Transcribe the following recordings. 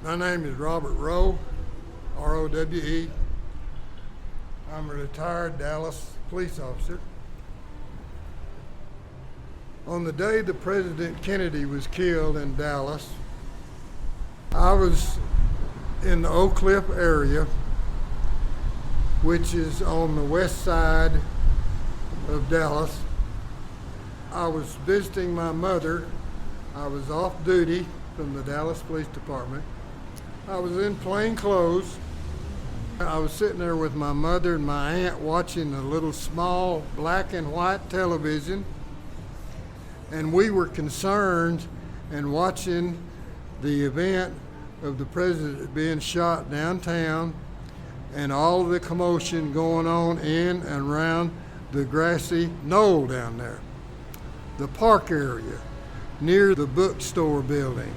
My name is Robert Rowe, R-O-W-E. I'm a retired Dallas police officer. On the day that President Kennedy was killed in Dallas, I was in the Oak Cliff area, which is on the west side of Dallas. I was visiting my mother. I was off duty from the Dallas Police Department. I was in plain clothes. I was sitting there with my mother and my aunt watching a little small black and white television, and we were concerned and watching the event of the president being shot downtown and all the commotion going on in and around the grassy knoll down there, the park area near the bookstore building.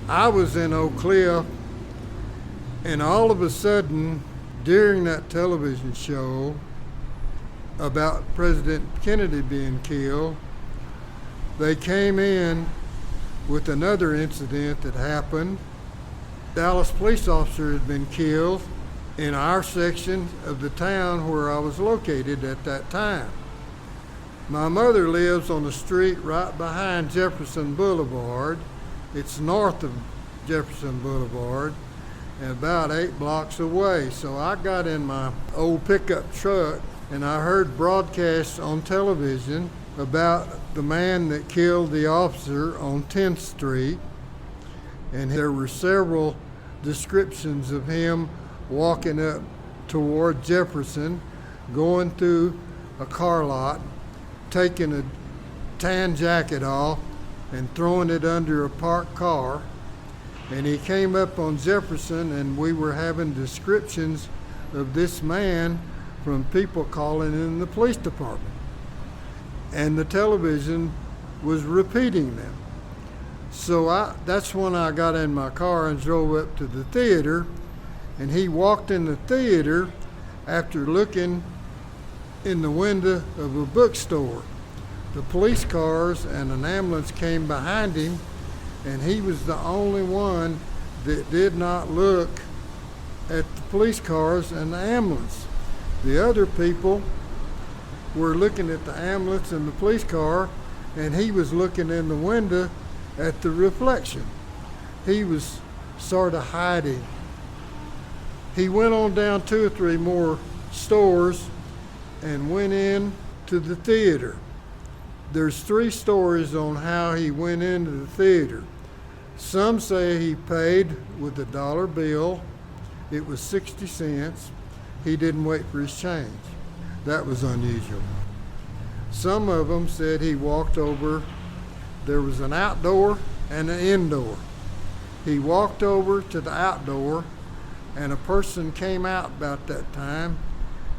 I was in Oak Cliff, and all of a sudden, during that television show about President Kennedy being killed, they came in with another incident that happened. Dallas police officer had been killed in our section of the town where I was located at that time. My mother lives on the street right behind Jefferson Boulevard. It's north of Jefferson Boulevard and about 8 blocks away. So I got in my old pickup truck and I heard broadcasts on television about the man that killed the officer on 10th Street. And there were several descriptions of him walking up toward Jefferson, going through a car lot, taking a tan jacket off and throwing it under a parked car. And he came up on Jefferson, and we were having descriptions of this man from people calling in the police department. And the television was repeating them. So that's when I got in my car and drove up to the theater, and he walked in the theater after looking in the window of a bookstore. The police cars and an ambulance came behind him, and he was the only one that did not look at the police cars and the ambulance. The other people were looking at the ambulance and the police car, and he was looking in the window at the reflection. He was sort of hiding. He went on down 2 or 3 more stores and went in to the theater. There's 3 stories on how he went into the theater. Some say he paid with a dollar bill. It was 60 cents. He didn't wait for his change. That was unusual. Some of them said he walked over. There was an outdoor and an indoor. He walked over to the outdoor, and a person came out about that time,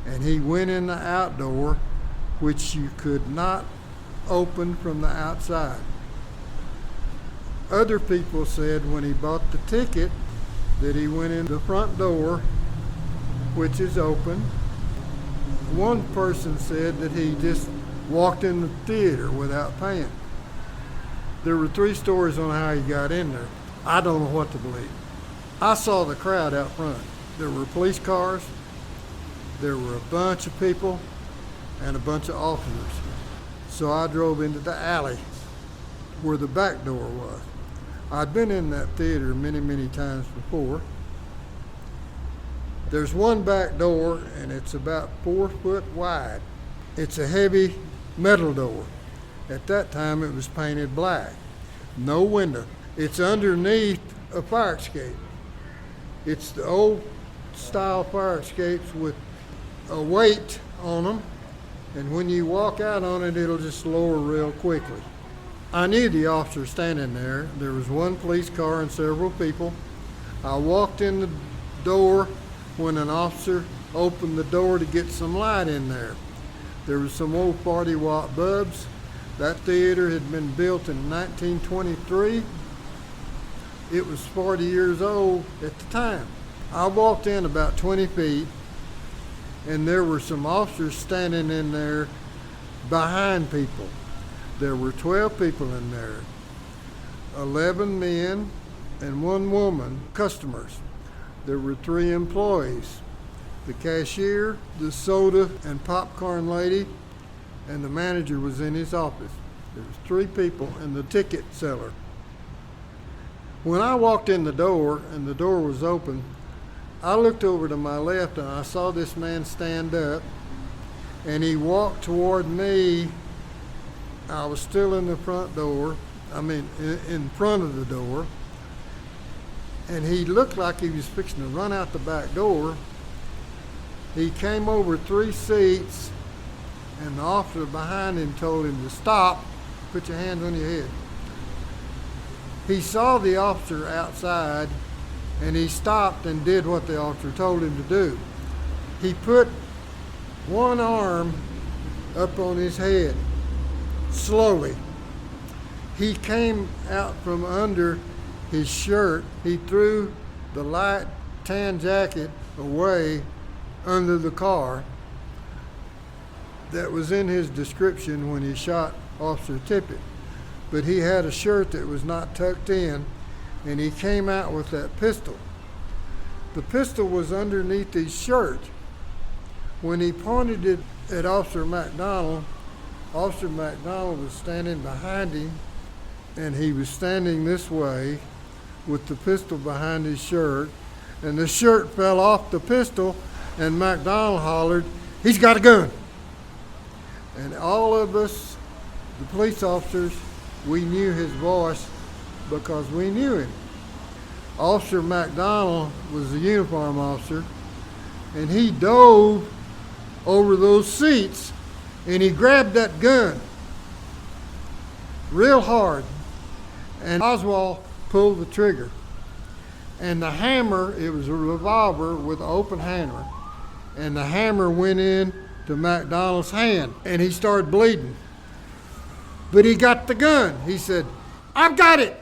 and he went in the outdoor, which you could not open from the outside. Other people said when he bought the ticket that he went in the front door, which is open. One person said that he just walked in the theater without paying. There were 3 stories on how he got in there. I don't know what to believe. I saw the crowd out front. There were police cars, there were a bunch of people, and a bunch of officers. So I drove into the alley where the back door was. I'd been in that theater many, many times before. There's one back door, and it's about 4 foot wide. It's a heavy metal door. At that time, it was painted black. No window. It's underneath a fire escape. It's the old style fire escapes with a weight on them, and when you walk out on it, it'll just lower real quickly. I knew the officer standing there. There was 1 police car and several people. I walked in the door when an officer opened the door to get some light in there. There was some old 40-watt bulbs. That theater had been built in 1923. It was 40 years old at the time. I walked in about 20 feet, and there were some officers standing in there behind people. There were 12 people in there, 11 men and one woman, customers. There were 3 employees, the cashier, the soda and popcorn lady, and the manager was in his office. There was 3 people and the ticket seller. When I walked in the door and the door was open, I looked over to my left and I saw this man stand up, and he walked toward me. I was still in the front door, in front of the door, and he looked like he was fixing to run out the back door. He came over 3 seats, and the officer behind him told him to stop, put your hands on your head. He saw the officer outside, and he stopped and did what the officer told him to do. He put one arm up on his head, slowly. He came out from under his shirt. He threw the light tan jacket away under the car that was in his description when he shot Officer Tippett. But he had a shirt that was not tucked in, and he came out with that pistol. The pistol was underneath his shirt. When he pointed it at Officer McDonald was standing behind him, and he was standing this way with the pistol behind his shirt, and the shirt fell off the pistol, and McDonald hollered, "He's got a gun!" And all of us, the police officers, we knew his voice because we knew him. Officer McDonald was a uniform officer, and he dove over those seats and he grabbed that gun real hard, and Oswald pulled the trigger. And the hammer, it was a revolver with an open hammer, and the hammer went in to McDonald's hand, and he started bleeding. But he got the gun. He said, "I've got it!"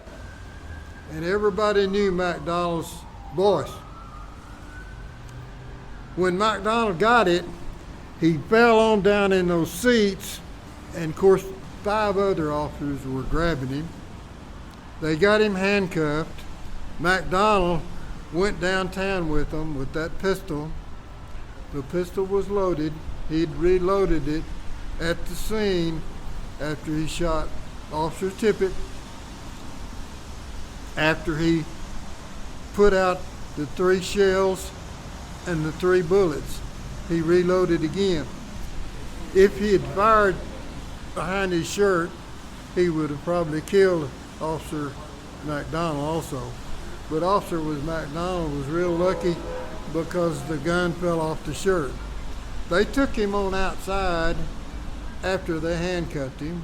And everybody knew McDonald's voice. When McDonald got it, he fell on down in those seats, and of course 5 other officers were grabbing him. They got him handcuffed. McDonald went downtown with them with that pistol. The pistol was loaded. He'd reloaded it at the scene after he shot Officer Tippett. After he put out the 3 shells and the 3 bullets, he reloaded again. If he had fired behind his shirt, he would have probably killed Officer McDonald also. But Officer McDonald was real lucky because the gun fell off the shirt. They took him on outside after they handcuffed him.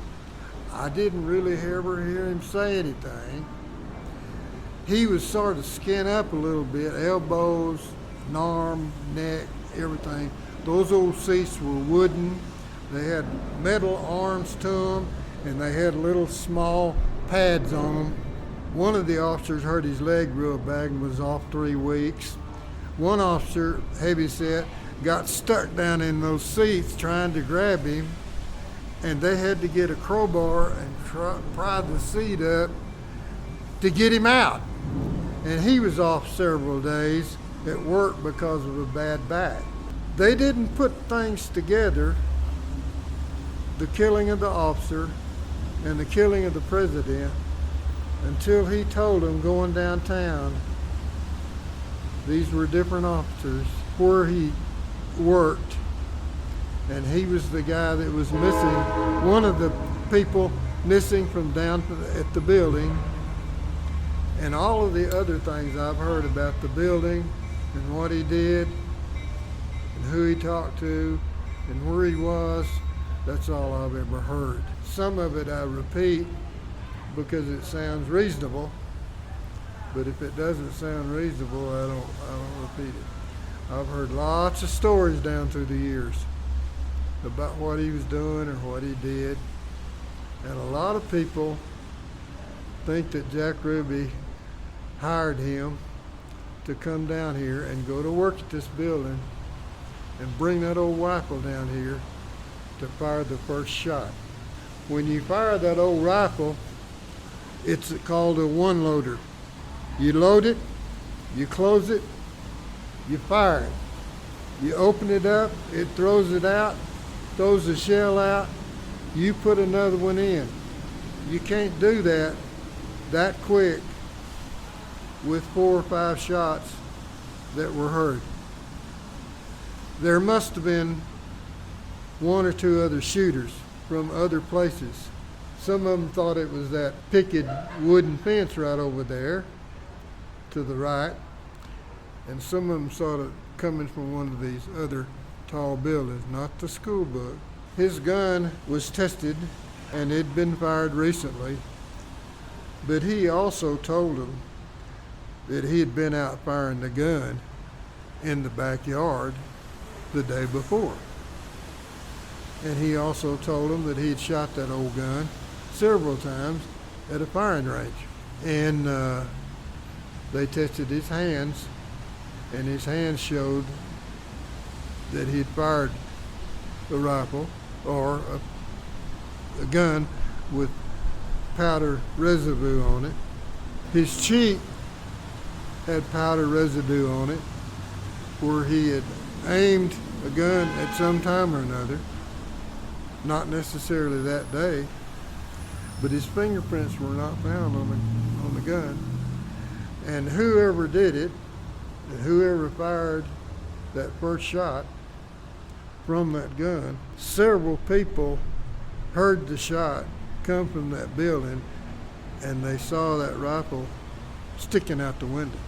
I didn't really ever hear him say anything. He was sort of skinned up a little bit, elbows, an arm, neck, everything. Those old seats were wooden. They had metal arms to them, and they had little small pads on them. One of the officers hurt his leg real bad and was off 3 weeks. One officer, heavyset, got stuck down in those seats trying to grab him, and they had to get a crowbar and pry the seat up to get him out. And he was off several days at work because of a bad back. They didn't put things together, the killing of the officer and the killing of the president, until he told them going downtown these were different officers, where he worked, and he was the guy that was missing, one of the people missing from down at the building, and all of the other things I've heard about the building and what he did and who he talked to and where he was. That's all I've ever heard. Some of it I repeat because it sounds reasonable, but if it doesn't sound reasonable, I don't repeat it. I've heard lots of stories down through the years about what he was doing or what he did, and a lot of people think that Jack Ruby hired him to come down here and go to work at this building and bring that old rifle down here to fire the first shot. When you fire that old rifle, it's called a one-loader. You load it, you close it, you fire it. You open it up, it throws it out, throws the shell out, you put another one in. You can't do that quick with 4 or 5 shots that were heard. There must have been 1 or 2 other shooters from other places. Some of them thought it was that picket wooden fence right over there to the right, and some of them saw it coming from one of these other tall buildings, not the school book. His gun was tested and it'd been fired recently, but he also told them that he had been out firing the gun in the backyard the day before. And he also told them that he had shot that old gun several times at a firing range. And they tested his hands, and his hands showed that he'd fired a rifle or a gun with powder residue on it. His cheek had powder residue on it where he had aimed a gun at some time or another, not necessarily that day, but his fingerprints were not found on the gun. And whoever did it, and whoever fired that first shot from that gun, several people heard the shot come from that building, and they saw that rifle sticking out the window.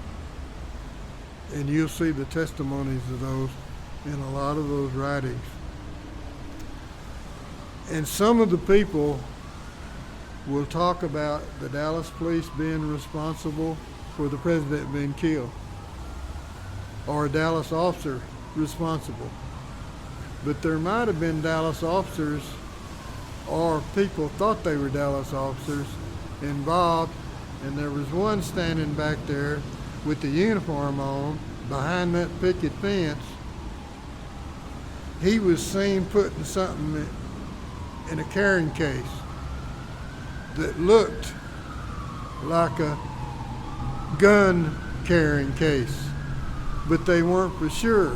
And you'll see the testimonies of those in a lot of those writings. And some of the people will talk about the Dallas police being responsible for the president being killed, or a Dallas officer responsible. But there might have been Dallas officers, or people thought they were Dallas officers, involved, and there was one standing back there with the uniform on behind that picket fence. He was seen putting something in a carrying case that looked like a gun carrying case, but they weren't for sure.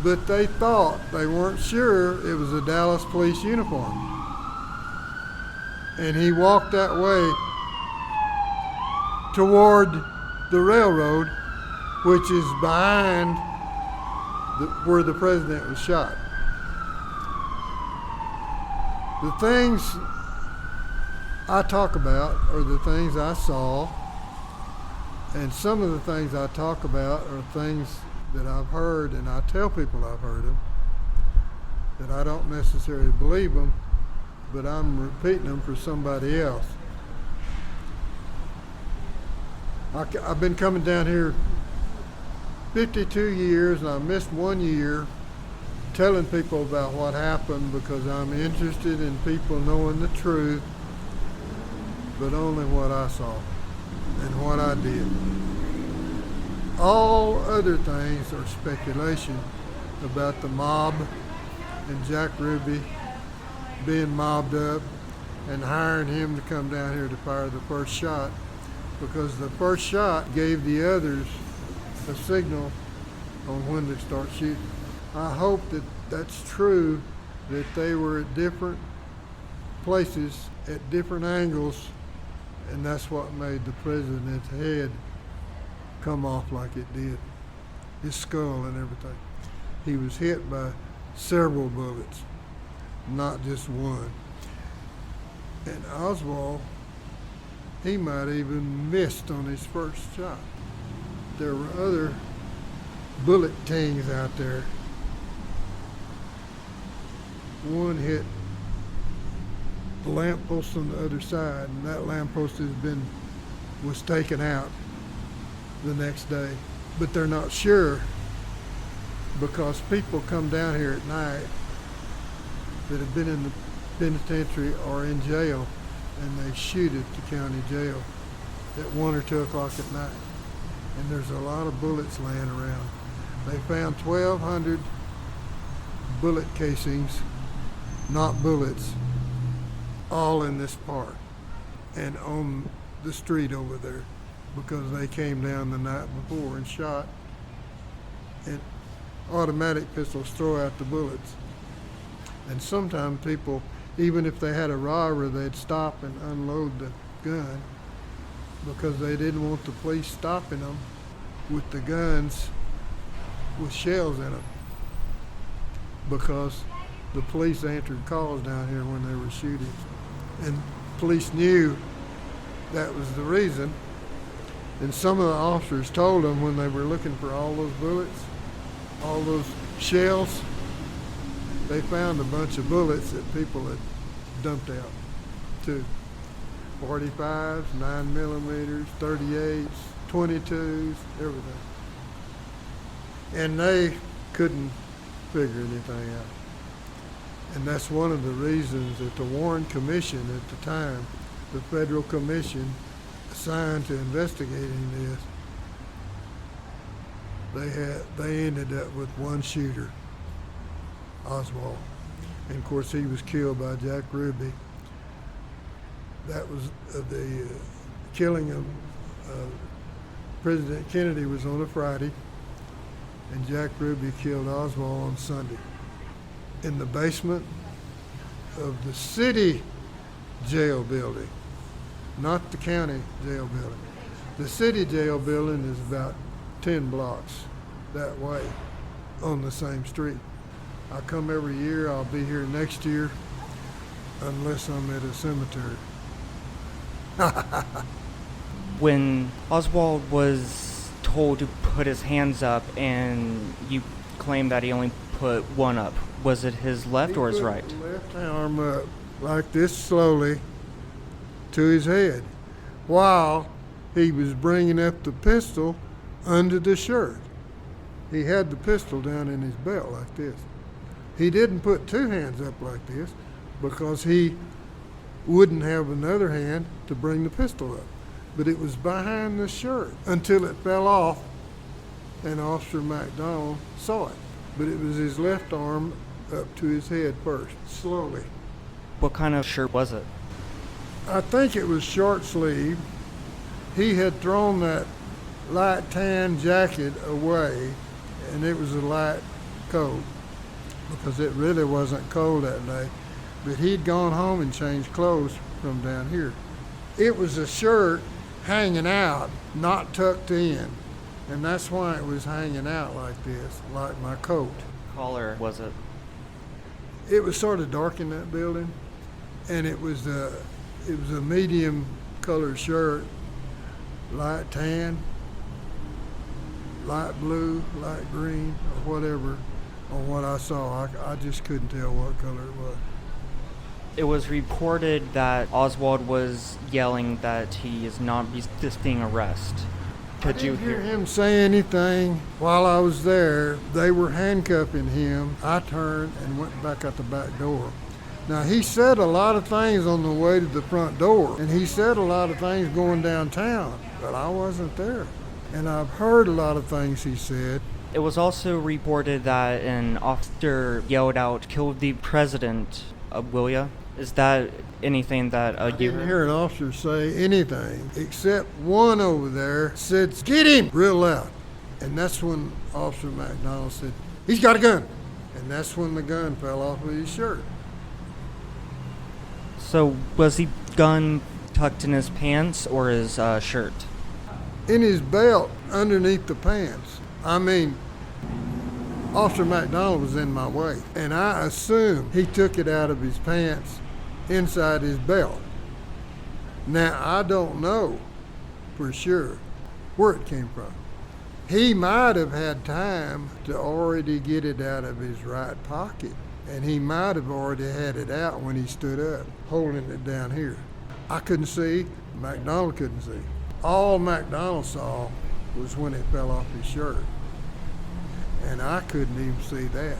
But they thought, they weren't sure it was a Dallas police uniform. And he walked that way toward the railroad, which is behind where the president was shot. The things I talk about are the things I saw, and some of the things I talk about are things that I've heard, and I tell people I've heard them, that I don't necessarily believe them, but I'm repeating them for somebody else. I've been coming down here 52 years, and I missed 1 year telling people about what happened because I'm interested in people knowing the truth, but only what I saw and what I did. All other things are speculation about the mob and Jack Ruby being mobbed up and hiring him to come down here to fire the first shot, because the first shot gave the others a signal on when to start shooting. I hope that that's true, that they were at different places at different angles, and that's what made the president's head come off like it did, his skull and everything. He was hit by several bullets, not just one. And Oswald, he might even missed on his first shot. There were other bullet tings out there. One hit the lamppost on the other side, and that lamppost was taken out the next day. But they're not sure, because people come down here at night that have been in the penitentiary or in jail, and they shoot at the county jail at 1 or 2 o'clock at night. And there's a lot of bullets laying around. They found 1,200 bullet casings, not bullets, all in this park and on the street over there. because they came down the night before and shot. And automatic pistols throw out the bullets. And sometimes people, even if they had a robber, they'd stop and unload the gun because they didn't want the police stopping them with the guns with shells in them, because the police answered calls down here when they were shooting. And police knew that was the reason. And some of the officers told them when they were looking for all those bullets, all those shells, they found a bunch of bullets that people had dumped out too. 45s, 9mm, 38s, 22s, everything. And they couldn't figure anything out. And that's one of the reasons that the Warren Commission at the time, the federal commission assigned to investigating this, they ended up with one shooter, Oswald. And of course he was killed by Jack Ruby. That was the killing of President Kennedy was on a Friday, and Jack Ruby killed Oswald on Sunday. In the basement of the city jail building, not the county jail building. The city jail building is about 10 blocks that way on the same street. I come every year. I'll be here next year unless I'm at a cemetery. When Oswald was told to put his hands up and you claim that he only put one up, was it his left or his right? He put the left arm up like this slowly to his head while he was bringing up the pistol under the shirt. He had the pistol down in his belt like this. He didn't put two hands up like this because he wouldn't have another hand to bring the pistol up. But it was behind the shirt until it fell off and Officer McDonald saw it. But it was his left arm up to his head first, slowly. What kind of shirt was it? I think it was short sleeve. He had thrown that light tan jacket away, and it was a light coat because it really wasn't cold that day. But he'd gone home and changed clothes from down here. It was a shirt hanging out, not tucked in. And that's why it was hanging out like this, like my coat. Color was it? It was sort of dark in that building, and it was a medium colored shirt, light tan, light blue, light green, or whatever. On what I saw, I just couldn't tell what color it was. It was reported that Oswald was yelling that he is not resisting arrest. Could you hear him say anything while I was there? They were handcuffing him. I turned and went back out the back door. Now, he said a lot of things on the way to the front door, and he said a lot of things going downtown, but I wasn't there. And I've heard a lot of things he said. It was also reported that an officer yelled out, "Kill the president," will ya? Is that anything that I you didn't heard? hear an officer say anything, except one over there said, "Get him!" real loud. And that's when Officer McDonald said, "He's got a gun." And that's when the gun fell off of his shirt. So was the gun tucked in his pants or his shirt? In his belt, underneath the pants. I mean, Officer McDonald was in my way, and I assumed he took it out of his pants inside his belt. Now, I don't know for sure where it came from. He might have had time to already get it out of his right pocket, and he might have already had it out when he stood up, holding it down here. I couldn't see, McDonald couldn't see. All McDonald saw was when it fell off his shirt. And I couldn't even see that,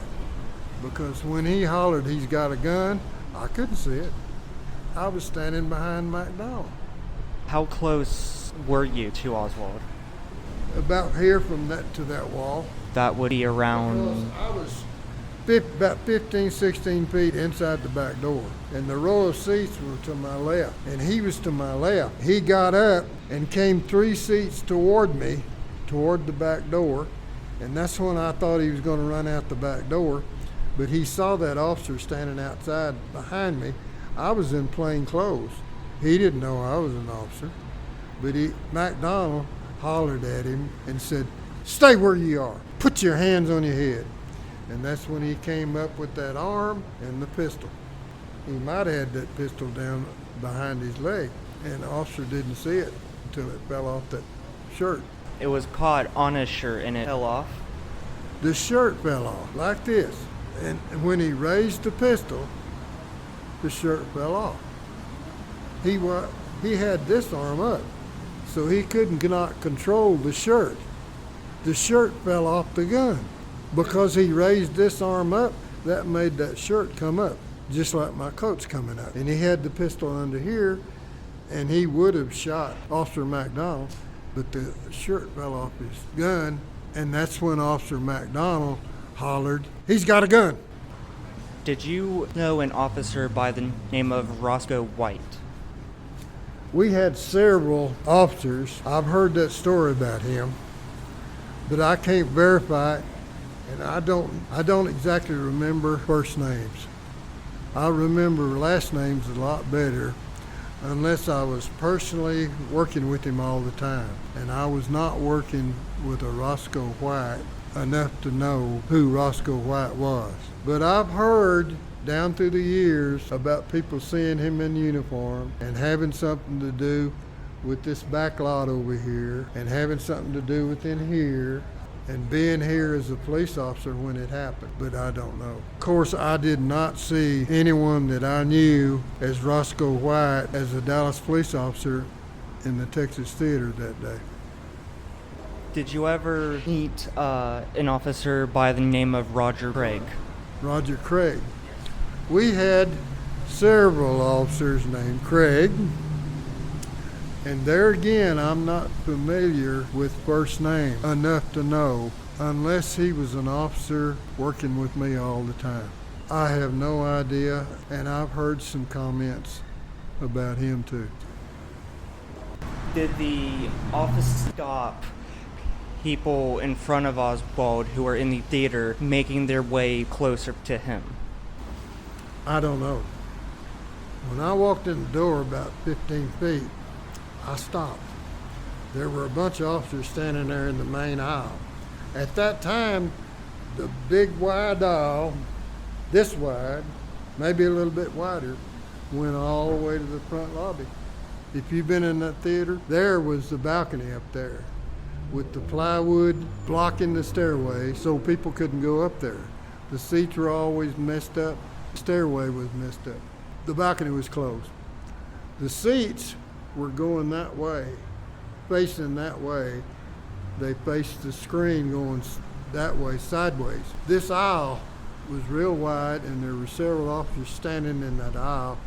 because when he hollered he's got a gun, I couldn't see it. I was standing behind McDonald. How close were you to Oswald? About here from that to that wall. That would be around... Because about 15, 16 feet inside the back door. And the row of seats were to my left, and he was to my left. He got up and came 3 seats toward me, toward the back door, and that's when I thought he was going to run out the back door. But he saw that officer standing outside behind me. I was in plain clothes. He didn't know I was an officer, but McDonald hollered at him and said, "Stay where you are. Put your hands on your head." And that's when he came up with that arm and the pistol. He might have had that pistol down behind his leg, and the officer didn't see it until it fell off that shirt. It was caught on his shirt and it fell off? The shirt fell off like this. And when he raised the pistol, the shirt fell off. He had this arm up, so he couldn't not control the shirt. The shirt fell off the gun. Because he raised this arm up, that made that shirt come up, just like my coat's coming up. And he had the pistol under here, and he would have shot Officer McDonald, but the shirt fell off his gun, and that's when Officer McDonald hollered, "He's got a gun." Did you know an officer by the name of Roscoe White? We had several officers. I've heard that story about him, but I can't verify it. And I don't exactly remember first names. I remember last names a lot better, unless I was personally working with him all the time. And I was not working with a Roscoe White enough to know who Roscoe White was. But I've heard down through the years about people seeing him in uniform and having something to do with this back lot over here and having something to do with in here and being here as a police officer when it happened, but I don't know. Of course, I did not see anyone that I knew as Roscoe White as a Dallas police officer in the Texas Theater that day. Did you ever meet an officer by the name of Roger Craig? Roger Craig. We had several officers named Craig, and there again, I'm not familiar with first name enough to know, unless he was an officer working with me all the time. I have no idea, and I've heard some comments about him too. Did the office stop people in front of Oswald who were in the theater making their way closer to him? I don't know. When I walked in the door about 15 feet, I stopped. There were a bunch of officers standing there in the main aisle. At that time, the big wide aisle, this wide, maybe a little bit wider, went all the way to the front lobby. If you've been in that theater, there was the balcony up there with the plywood blocking the stairway so people couldn't go up there. The seats were always messed up. The stairway was messed up. The balcony was closed. The seats were going that way, facing that way. They faced the screen going that way, sideways. This aisle was real wide, and there were several officers standing in that aisle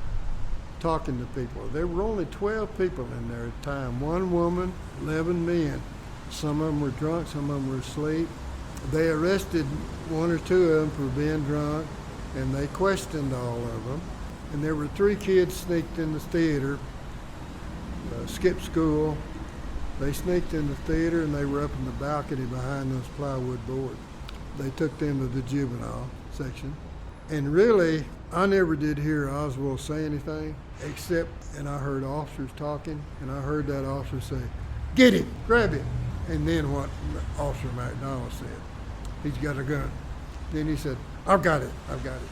talking to people. There were only 12 people in there at the time. 1 woman, 11 men. Some of them were drunk, some of them were asleep. They arrested 1 or 2 of them for being drunk, and they questioned all of them. And there were 3 kids sneaked in the theater, skipped school. They sneaked in the theater, and they were up in the balcony behind those plywood boards. They took them to the juvenile section. And really, I never did hear Oswald say anything, except, and I heard officers talking, and I heard that officer say, "Get him, grab him." And then what Officer McDonald said, "He's got a gun." Then he said, "I've got it, I've got it."